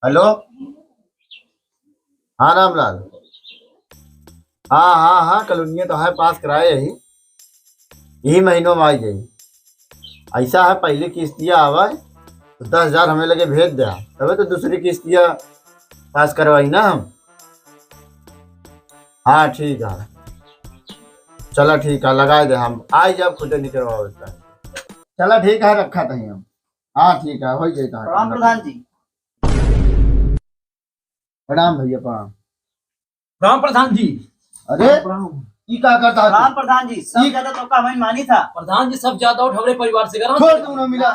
Hello. हाँ रामलाल। हाँ हाँ हाँ, कलोनिया तो है, पास कराए यही यही महीनों में आई जाई। ऐसा है, पहली किस्तियाँ आवा तो 10,000 हमें लगे भेज दे, तबे तो दूसरी किस्तियाँ पास करवाई ना हम। हाँ ठीक है। चला ठीक है, लगाए दे, हम आई जब खुद निकलवाओ उसका। चला ठीक है, रखा था हम। हाँ ठीक है, हो जाता है। प्रणाम प्रधान जी। प्रणाम भैया, प्रणाम। राम प्रधान जी। अरे ई का करता है प्रणाम तू? प्रधान जी, सब ज्यादा तो का हमें मानी था। प्रधान जी सब ज्यादा उठ हमारे परिवार से करा। छोड़ दोनों मिला,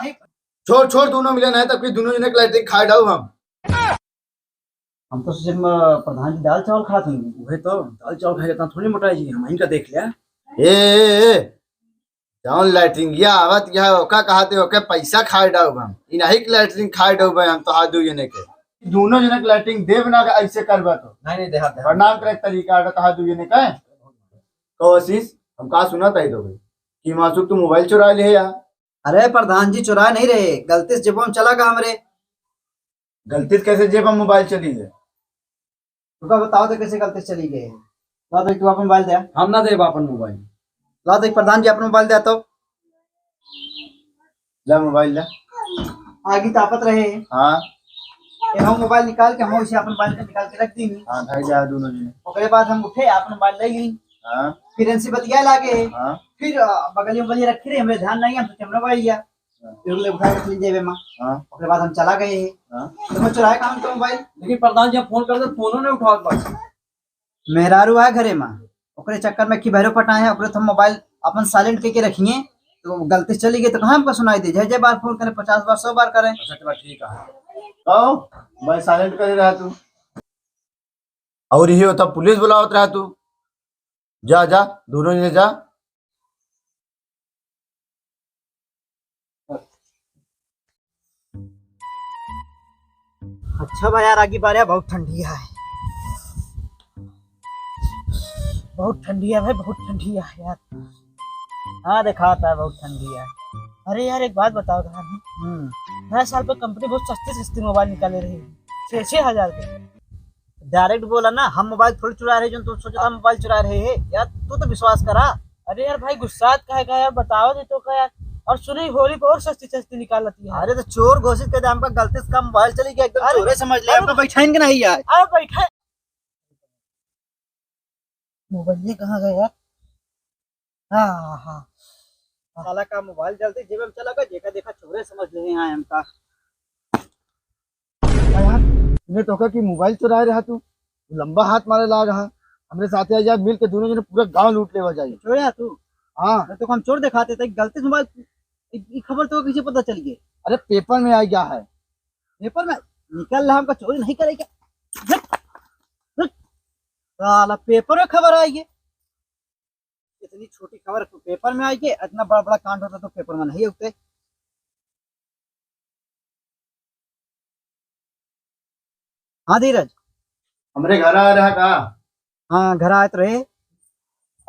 छोड़ छोड़ दोनों मिला, नहीं तब कि दोनों जने के लाइटिंग खाए डाऊ हम। हम तो सिर्फ प्रधान जी दाल चावल खाते हैं। वही तो दाल चावल खाए इतना थोड़ी मोटाई जी, हम इनका देख लिया। ए जौन लैट्रिंगिया आवत यह ओका कहते ओके पैसा खाए डाऊ हम, इनही के लैट्रिन खाए डाऊ भाई, हम तो हाथ दू जने के दोनों जने के लैट्रिन देव ना के ऐसे करबा तो नहीं नहीं देहात प्रणाम करे के तरीका है तो हाथ दू जने का कोशिश। हम का सुना था तो भाई कि मासूक तू मोबाइल चुरा ले या? अरे प्रधान जी चुरा नहीं रहे, गलती से जेब में चला गया हमरे। गलती से कैसे जेब में मोबाइल चली है? तुका बताओ तो कैसे गलती से चली गई। ला देख तू अपना मोबाइल दे। हम ना दे अपन मोबाइल। ला देख प्रधान जी अपना मोबाइल दे तो। ला मोबाइल ला। आगे तापत रहे। हाँ ये हम मोबाइल निकाल के हम उसे अपना मोबाइल निकाल के रख दी। हाँ, भाई जा दोनों जने। उसके बाद हम उठे अपना मोबाइल ले ली। हाँ फिर इनसे बतिया लागे। हाँ फिर बगल में बलिया रखी रहे, हमें ध्यान नहीं, हम तो कैमरा मोबाइल लिया। फिर उन्हें उठा के रख ली जेब में। हाँ उसके बाद हम चला गए। हाँ। तो चुराए काम तो मोबाइल। लेकिन प्रधान जी हम फोन करते फोनो नहीं उठाओ पास। मेहरारू है घरे में, ओकरे चक्कर में की भैरो पटाए हैं, ओकरे तो हम मोबाइल अपन साइलेंट करके रखिए। तो गलती से चली गई तो कहाँ हमको सुनाई दे, जय जय बार फोन करें, 50 बार 100 बार करें। अच्छा चला ठीक है। आओ मैं साइलेंट करे रहा तू, और ये होता पुलिस बुलावत रहा तू। जा जा दोनों जने जा। अच्छा भाई यार, आगे बार बहुत ठंडी है। बहुत ठंडी है भाई, बहुत ठंडी है यार। हाँ दिखाता है बहुत ठंडी है। अरे यार एक बात बताओ यार, नया साल पर कंपनी बहुत सस्ते सस्ते मोबाइल निकाले रही है, 6,000 के। डायरेक्ट बोला ना, हम मोबाइल थोड़ी चुरा रहे, जो तुम सोचा हम मोबाइल चुरा रहे हैं यार, तू तो विश्वास करा। अरे यार भाई गुस्सा कहेगा यार, बताओ दे तो क्या यार। और सुनी होली पर और सस्ती सस्ती निकाल लेती है। अरे तो चोर घोषित कर दे, हमका गलती से कम मोबाइल चली गया, एकदम चोरे समझ ले, हमको बैठाइन के नहीं यार। अरे बैठे मोबाइल कहाँ गया यार? हाँ हाँ, साला का मोबाइल जल्दी जेब में चला गया, देखा देखा चोरे समझ ले हैं हमका। यार तूने तो कहा कि मोबाइल चुराए रहा तू, लंबा हाथ मारे ला रहा हमरे साथ आ जा, मिल के दोनों जने पूरा गांव लूट लेवा जाए। चोर तू? हाँ मैं तो हम चोर दिखाते थे, गलती से मोबाइल। ये खबर तो किसे पता चल गई? अरे पेपर में आ गया है। पेपर में निकल रहा, हमका चोरी नहीं करेगा। साला पेपर में खबर आई है, इतनी छोटी खबर पेपर में आई है, इतना बड़ा बड़ा कांड होता तो पेपर में नहीं होते। हाँ धीरज। हमरे घर आ रहा का? हाँ घर आए तो रहे।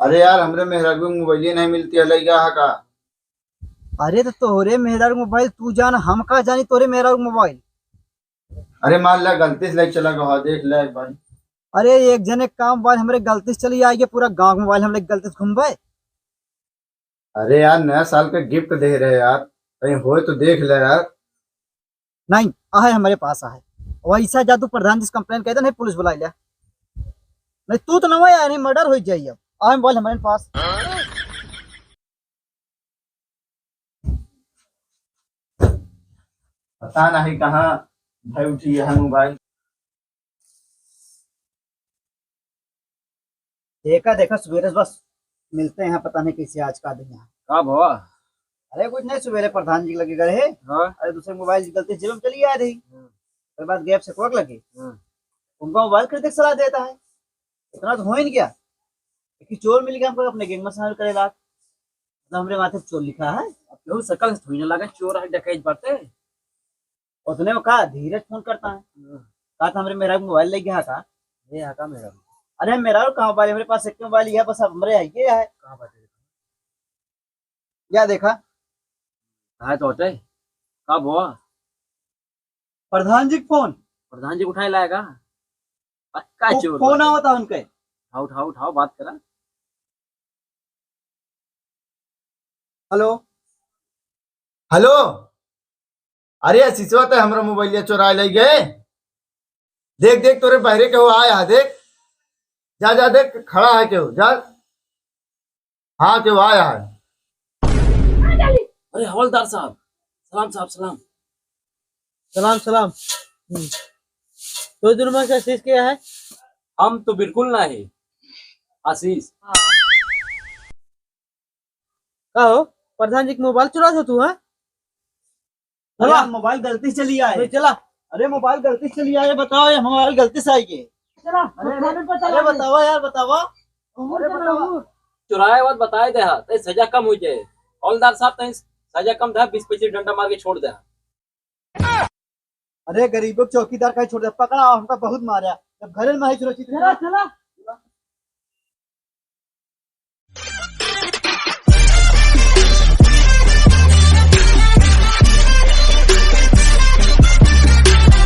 अरे यार हमरे मेहरारू मोबाइल नहीं मिलती है, लग गया है का? अरे तो तोरे मेहरा मोबाइल तू जान, हम कहा जानी तोरे मेहरा मोबाइल। अरे मान ला गलती से लेके चला गया, देख ले एक बार। अरे एक जने का मोबाइल हमारे गलती से चली आई है, पूरा गांव मोबाइल हम लोग गलती से घूमबे। अरे यार नया साल का गिफ्ट दे रहे यार, कहीं हो तो देख ले यार। नहीं आहे हमारे पास आहे, वैसा जादू प्रधान जी से कंप्लेन कहते नहीं, पुलिस बुला लिया। नहीं तू तो ना यार, नहीं मर्डर हो जाइए। आहे मोबाइल हमारे पास। पता नहीं कहाँ भाई उठी है मोबाइल। देखा देखा सवेरे बस मिलते हैं, पता नहीं कैसे आज का दिन है। का भवा? अरे कुछ नहीं, सवेरे प्रधान जी लगे गए हैं। हाँ अरे दूसरे मोबाइल की गलती जेब में चली आ रही, फिर बाद गैप से कोक लगी, उनका मोबाइल खरीदने की सलाह देता है। इतना तो हो ही नहीं गया कि चोर मिल गया हमको, अपने गैंग में शामिल करेगा। मतलब हमरे माथे पे चोर लिखा है। अब केहू सकल से थोड़ी ना लगा चोर है डकैत बाटे। उसने वो कहा धीरज फोन करता है, कहा था हमरे मेरा मोबाइल ले गया था। ये है का मेरा? अरे मेरा कहाँ मोबाइल, मेरे पास एक मोबाइल है बस, अब हमरे है ये है। कहाँ बाटे? क्या देखा? है तो होते का भवा? प्रधान जी का फोन। प्रधान जी को उठाए लाएगा पक्का चोर फोन लागा। आवता उनके। उठाओ उठाओ उठाओ बात करा। हेलो। हेलो। अरे शीशवा तो हमरा मोबाइलिया चोरा ले गए। देख देख तोरे बहरे के हो आया देख। जा जा देख खड़ा है क्यों जा। हाँ क्यों आया है। अरे हवलदार साहब सलाम सलाम। सलाम सलाम। तो दिन में आशीष किया है। हम तो बिल्कुल ना है आशीष। का हो प्रधान जी की मोबाइल चुरा था तू है। चला मोबाइल गलती से लिया है। चला। अरे मोबाइल गलती से लिया है बताओ ये मोबाइल गलती से आई है। चला अरे बताओ यार बताओ। अरे बताओ। चुराए बात बताए दे हा ते सजा कम हो जाए। हवलदार साहब तई सजा कम था 20-25 डंडा मार के छोड़ दे। अरे गरीबों को चौकीदार का ही छोड़ दे पकड़ा हमका बहुत मारा जब घर में ही सुरक्षित चला चला।